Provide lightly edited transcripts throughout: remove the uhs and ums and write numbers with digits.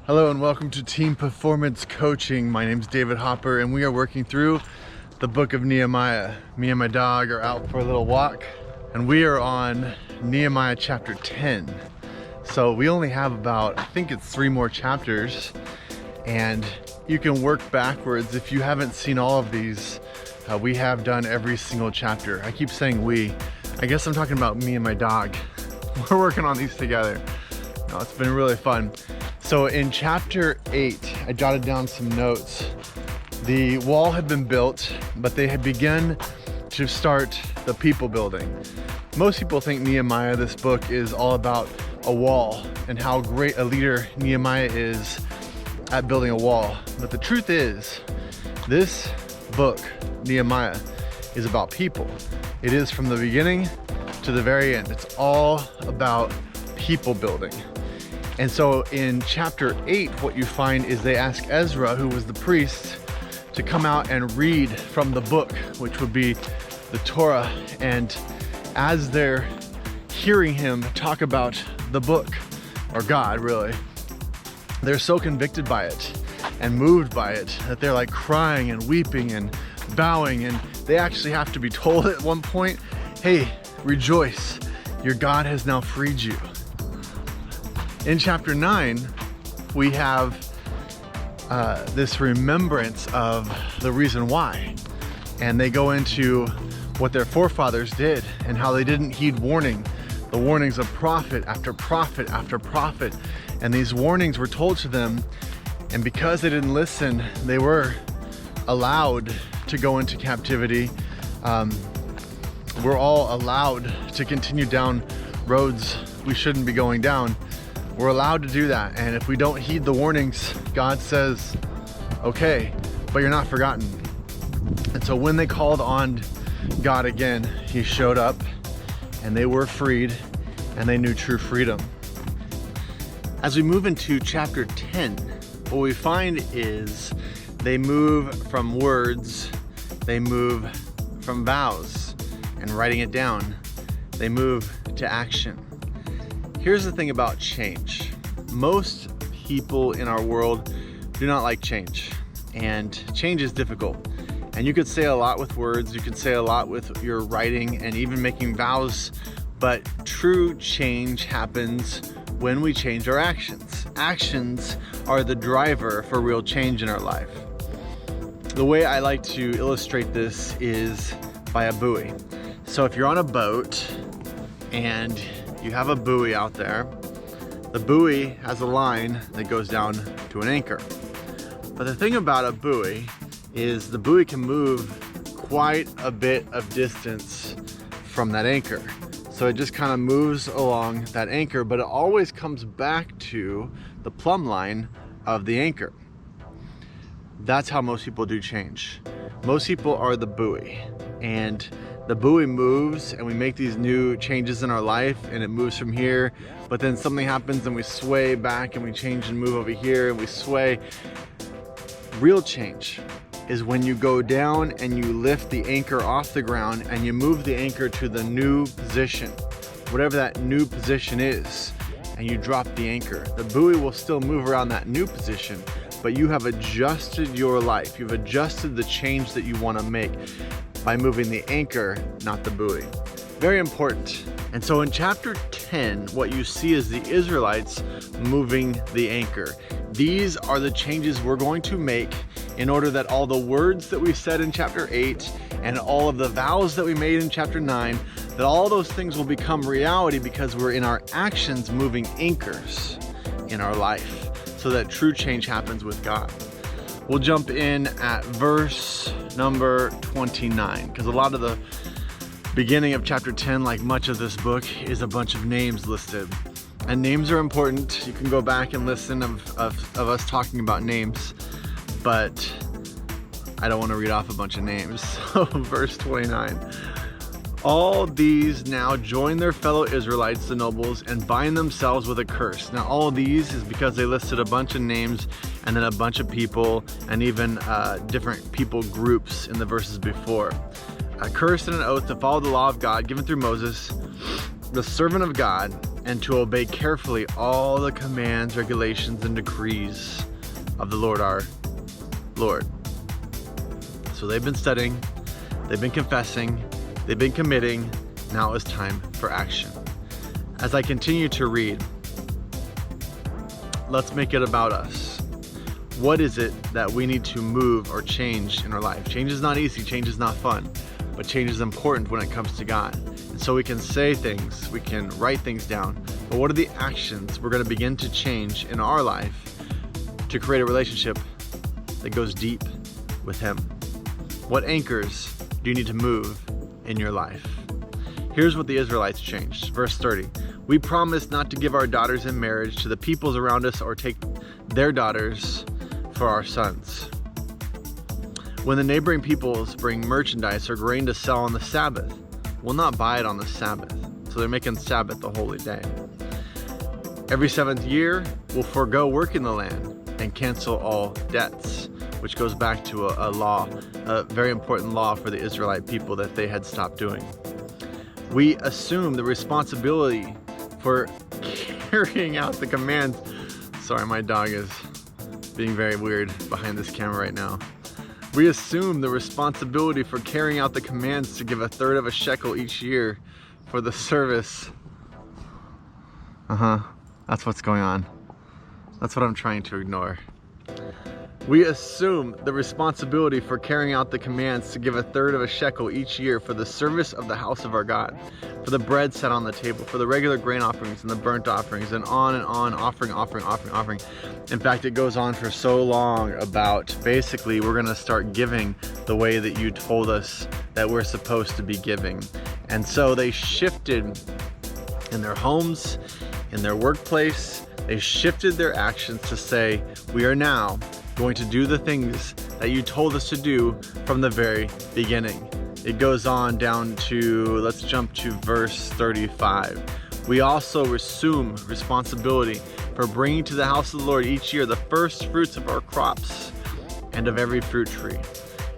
Hello and welcome to Team Performance Coaching. My name's David Hopper and we are working through the book of Nehemiah. Me and my dog are out for a little walk and we are on Nehemiah chapter 10. So we only have about, I think it's 3 more chapters, and you can work backwards. If you haven't seen all of these, we have done every single chapter. I keep saying we. I guess I'm talking about me and my dog. We're working on these together. No, it's been really fun. So in chapter 8, I jotted down some notes. The wall had been built, but they had begun to start the people building. Most people think Nehemiah, this book, is all about a wall and how great a leader Nehemiah is at building a wall. But the truth is, this book, Nehemiah, is about people. It is from the beginning to the very end. It's all about people building. And so in chapter 8, what you find is they ask Ezra, who was the priest, to come out and read from the book, which would be the Torah. And as they're hearing him talk about the book, or God really, they're so convicted by it and moved by it that they're like crying and weeping and bowing. And they actually have to be told at one point, hey, rejoice, your God has now freed you. In chapter 9, we have this remembrance of the reason why. And they go into what their forefathers did and how they didn't heed warning. The warnings of prophet after prophet after prophet. And these warnings were told to them. And because they didn't listen, they were allowed to go into captivity. We're all allowed to continue down roads we shouldn't be going down. We're allowed to do that, and if we don't heed the warnings, God says, okay, but you're not forgotten. And so when they called on God again, he showed up, and they were freed, and they knew true freedom. As we move into chapter 10, what we find is they move from words, they move from vows, and writing it down, they move to action. Here's the thing about change. Most people in our world do not like change, and change is difficult. And you could say a lot with words, you could say a lot with your writing and even making vows, but true change happens when we change our actions. Actions are the driver for real change in our life. The way I like to illustrate this is by a buoy. So if you're on a boat and you have a buoy out there, the buoy has a line that goes down to an anchor. But the thing about a buoy is the buoy can move quite a bit of distance from that anchor. So it just kind of moves along that anchor, but it always comes back to the plumb line of the anchor. That's how most people do change. Most people are the buoy, and the buoy moves and we make these new changes in our life and it moves from here, but then something happens and we sway back and we change and move over here and we sway. Real change is when you go down and you lift the anchor off the ground and you move the anchor to the new position, whatever that new position is, and you drop the anchor. The buoy will still move around that new position, but you have adjusted your life. You've adjusted the change that you want to make by moving the anchor, not the buoy. Very important. And so in chapter 10, what you see is the Israelites moving the anchor. These are the changes we're going to make in order that all the words that we said in chapter 8 and all of the vows that we made in chapter 9, that all those things will become reality because we're in our actions moving anchors in our life so that true change happens with God. We'll jump in at verse number 29, because a lot of the beginning of chapter 10, like much of this book, is a bunch of names listed. And names are important. You can go back and listen of us talking about names, but I don't want to read off a bunch of names. So verse 29. All these now join their fellow Israelites, the nobles, and bind themselves with a curse. Now all of these is because they listed a bunch of names and then a bunch of people and even different people groups in the verses before. A curse and an oath to follow the law of God given through Moses the servant of God, and to obey carefully all the commands, regulations, and decrees of the Lord our Lord. So they've been studying, they've been confessing, they've been committing. Now it's time for action. As I continue to read, let's make it about us. What is it that we need to move or change in our life? Change is not easy, change is not fun, but change is important when it comes to God. And so we can say things, we can write things down, but what are the actions we're going to begin to change in our life to create a relationship that goes deep with Him? What anchors do you need to move in your life? Here's what the Israelites changed. Verse 30. We promise not to give our daughters in marriage to the peoples around us or take their daughters for our sons. When the neighboring peoples bring merchandise or grain to sell on the Sabbath, we'll not buy it on the Sabbath. So they're making Sabbath a holy day. Every 7th year, we'll forego working the land and cancel all debts, which goes back to a law, a very important law for the Israelite people that they had stopped doing. We assume the responsibility for carrying out the commands. Sorry, my dog is being very weird behind this camera right now. We assume the responsibility for carrying out the commands to give 1/3 of a shekel each year for the service. That's what's going on. That's what I'm trying to ignore. We assume the responsibility for carrying out the commands to give 1/3 of a shekel each year for the service of the house of our God, for the bread set on the table, for the regular grain offerings and the burnt offerings, and on, offering. In fact, it goes on for so long about basically we're going to start giving the way that you told us that we're supposed to be giving. And so they shifted in their homes, in their workplace, they shifted their actions to say, we are now going to do the things that you told us to do from the very beginning. It goes on down to, let's jump to verse 35. We also assume responsibility for bringing to the house of the Lord each year the first fruits of our crops and of every fruit tree.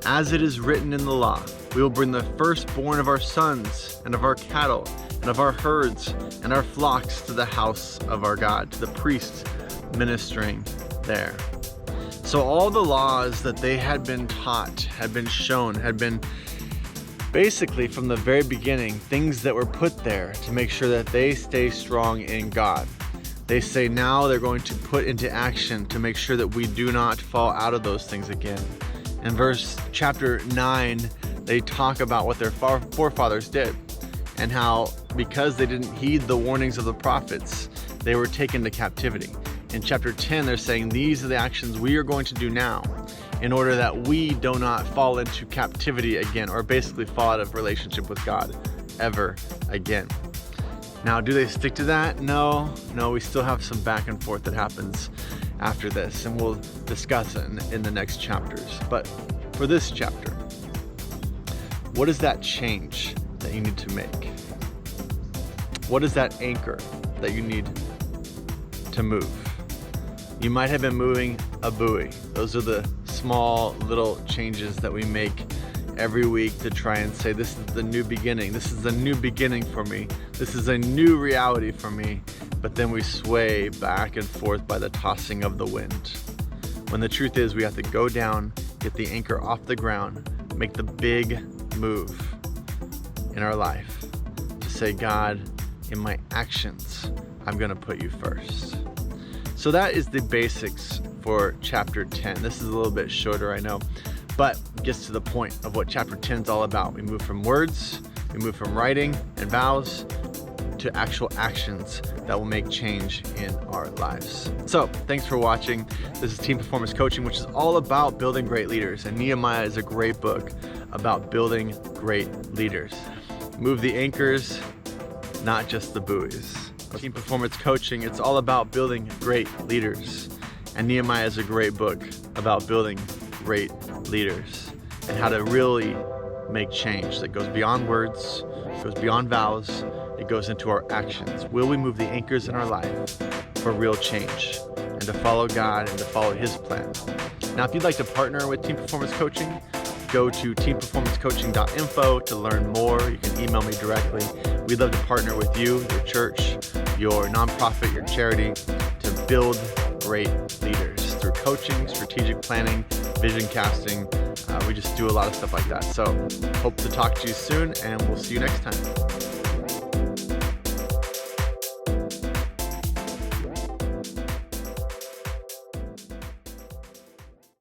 As it is written in the law, we will bring the firstborn of our sons and of our cattle and of our herds and our flocks to the house of our God, to the priests ministering there. So all the laws that they had been taught, had been shown, had been basically from the very beginning, things that were put there to make sure that they stay strong in God. They say now they're going to put into action to make sure that we do not fall out of those things again. In chapter 9, they talk about what their forefathers did and how because they didn't heed the warnings of the prophets, they were taken to captivity. In chapter 10, they're saying these are the actions we are going to do now in order that we do not fall into captivity again, or basically fall out of relationship with God ever again. Now, do they stick to that? No, we still have some back and forth that happens after this, and we'll discuss it in the next chapters. But for this chapter, what is that change that you need to make? What is that anchor that you need to move? You might have been moving a buoy. Those are the small little changes that we make every week to try and say, this is the new beginning. This is a new beginning for me. This is a new reality for me. But then we sway back and forth by the tossing of the wind. When the truth is we have to go down, get the anchor off the ground, make the big move in our life to say, God, in my actions, I'm going to put you first. So that is the basics for chapter 10. This is a little bit shorter, I know, but gets to the point of what chapter 10 is all about. We move from words, we move from writing and vows to actual actions that will make change in our lives. So thanks for watching. This is Team Performance Coaching, which is all about building great leaders. And Nehemiah is a great book about building great leaders. Move the anchors, not just the buoys. Team Performance Coaching, it's all about building great leaders. And Nehemiah is a great book about building great leaders and how to really make change that goes beyond words, goes beyond vows, it goes into our actions. Will we move the anchors in our life for real change and to follow God and to follow His plan? Now, if you'd like to partner with Team Performance Coaching, go to teamperformancecoaching.info to learn more. You can email me directly. We'd love to partner with you, your church, your nonprofit, your charity, to build great leaders through coaching, strategic planning, vision casting. We just do a lot of stuff like that. So hope to talk to you soon, and we'll see you next time.